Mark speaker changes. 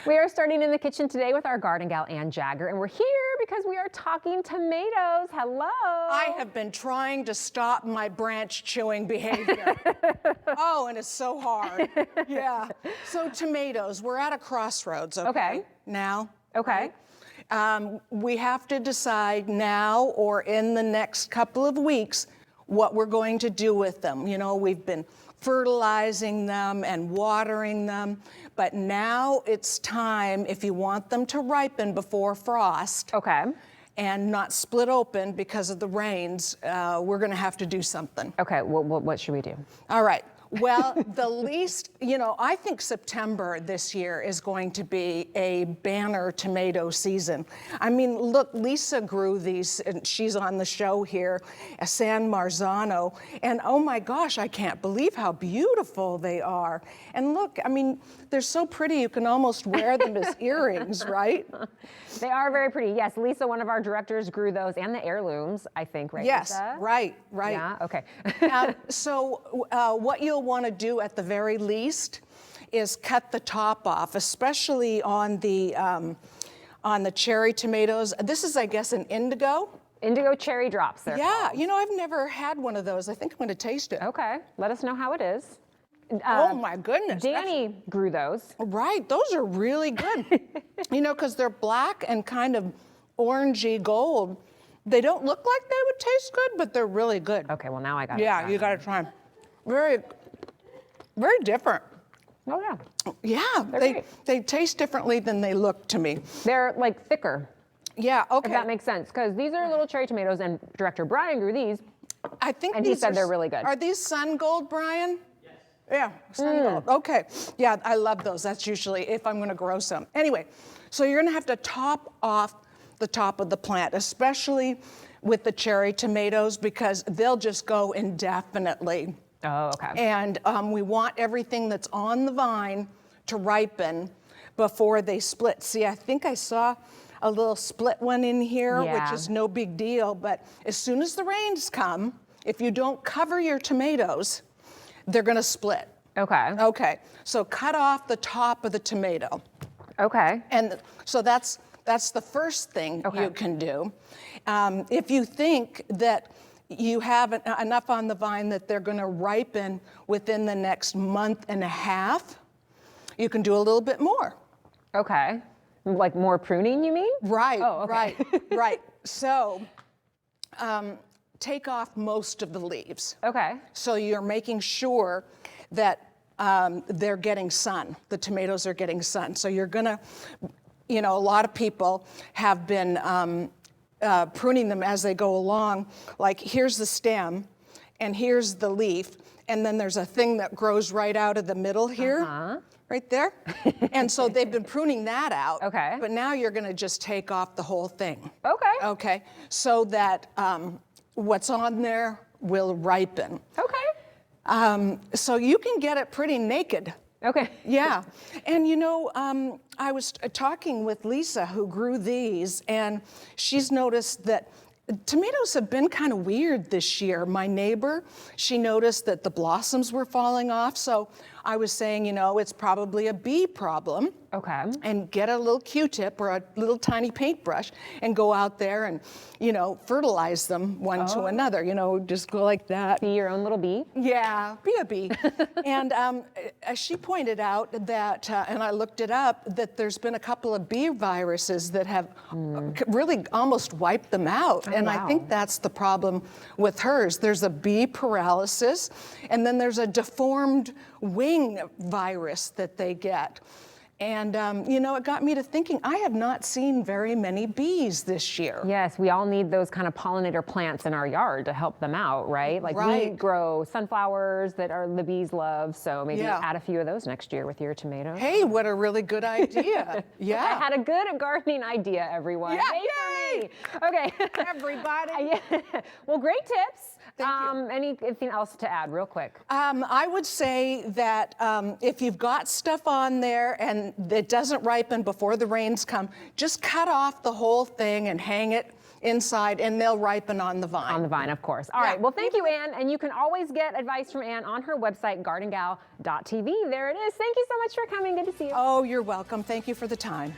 Speaker 1: We are starting in the kitchen today with our Garden Gal Anne Jaeger, and we're here because we are talking tomatoes. Hello.
Speaker 2: I have been trying to stop my branch chewing behavior. Oh, and it's so hard. Yeah. So tomatoes, we're at a crossroads, okay? Now.
Speaker 1: Okay.
Speaker 2: Right? We have to decide now or in the next couple of weeks what we're going to do with them. You know, we've been fertilizing them and watering them, but now it's time, if you want them to ripen before frost, and not split open because of the rains, we're gonna have to do something.
Speaker 1: Okay, what should we do?
Speaker 2: All right. Well, the least, you know, I think September this year is going to be a banner tomato season. I mean, look, Lisa grew these, and she's on the show here, a San Marzano, and oh my gosh, I can't believe how beautiful they are. And look, I mean, they're so pretty, you can almost wear them as earrings, right?
Speaker 1: They are very pretty. Yes, Lisa, one of our directors, grew those, and the heirlooms, I think, right,
Speaker 2: yes,
Speaker 1: Lisa?
Speaker 2: right.
Speaker 1: Yeah, okay.
Speaker 2: So what you'll want to do at the very least is cut the top off, especially on the cherry tomatoes. This is, I guess, an indigo.
Speaker 1: Indigo cherry drops, they're called.
Speaker 2: You know, I've never had one of those. I think I'm going to taste it.
Speaker 1: Okay, let us know how it is.
Speaker 2: Oh my goodness.
Speaker 1: Danny grew those.
Speaker 2: Right, those are really good. You know, because they're black and kind of orangey gold. They don't look like they would taste good, but they're really good.
Speaker 1: Okay, well now I got to
Speaker 2: try. Yeah, you got to try them. Very, very different.
Speaker 1: Oh yeah.
Speaker 2: Yeah, they taste differently than they look to me.
Speaker 1: They're like thicker.
Speaker 2: Yeah, okay.
Speaker 1: If that makes sense, because these are little cherry tomatoes, and director Brian grew these.
Speaker 2: I think
Speaker 1: and he said they're really good.
Speaker 2: Are these sun gold, Brian? Yeah, sun gold. Okay. Yeah, I love those. That's usually if I'm going to grow some. Anyway, so you're going to have to top off the top of the plant, especially with the cherry tomatoes, because they'll just go indefinitely.
Speaker 1: Oh, okay.
Speaker 2: And we want everything that's on the vine to ripen before they split. See, I think I saw a little split one in here, which is no big deal, but as soon as the rains come, if you don't cover your tomatoes, they're going to split.
Speaker 1: Okay.
Speaker 2: Okay. So cut off the top of the tomato.
Speaker 1: Okay.
Speaker 2: And so that's the first thing you can do. If you think that you have enough on the vine that they're going to ripen within the next month and a half, you can do a little bit more.
Speaker 1: Okay. Like more pruning, you mean?
Speaker 2: Right.
Speaker 1: Oh, okay.
Speaker 2: Right. So take off most of the leaves.
Speaker 1: Okay.
Speaker 2: So you're making sure that they're getting sun. The tomatoes are getting sun. So you're gonna, you know, a lot of people have been pruning them as they go along. Like here's the stem, and here's the leaf, and then there's a thing that grows right out of the middle here. Right there. And so they've been pruning that out.
Speaker 1: Okay.
Speaker 2: But now you're going to just take off the whole thing.
Speaker 1: Okay.
Speaker 2: Okay. So that what's on there will ripen.
Speaker 1: Okay.
Speaker 2: So you can get it pretty naked.
Speaker 1: Okay.
Speaker 2: Yeah. And you know, I was talking with Lisa, who grew these, and she's noticed that tomatoes have been kind of weird this year. My neighbor, she noticed that the blossoms were falling off. So I was saying, you know, it's probably a bee problem.
Speaker 1: Okay.
Speaker 2: And get a little Q-tip or a little tiny paintbrush and go out there and, you know, fertilize them one to another. You know, just go like that.
Speaker 1: Be your own little bee?
Speaker 2: Yeah, be a bee. And she pointed out that, and I looked it up, that there's been a couple of bee viruses that have really almost wiped them out. And I think that's the problem with hers. There's a bee paralysis, and then there's a deformed wing virus that they get. And, you know, it got me to thinking, I have not seen very many bees this year.
Speaker 1: Yes, we all need those kind of pollinator plants in our yard to help them out, right? Like we grow sunflowers that the bees love, so maybe add a few of those next year with your tomatoes.
Speaker 2: Hey, what a really good idea. Yeah.
Speaker 1: I had a good gardening idea, everyone.
Speaker 2: Yeah,
Speaker 1: yay! Okay.
Speaker 2: Everybody.
Speaker 1: Well, great tips.
Speaker 2: Thank you.
Speaker 1: Anything else to add real quick?
Speaker 2: I would say that if you've got stuff on there and it doesn't ripen before the rains come, just cut off the whole thing and hang it inside, and they'll ripen on the vine.
Speaker 1: On the vine, of course. All right. Well, thank you, Anne. And you can always get advice from Anne on her website, gardengal.tv. There it is. Thank you so much for coming. Good to see you.
Speaker 2: Oh, you're welcome. Thank you for the time.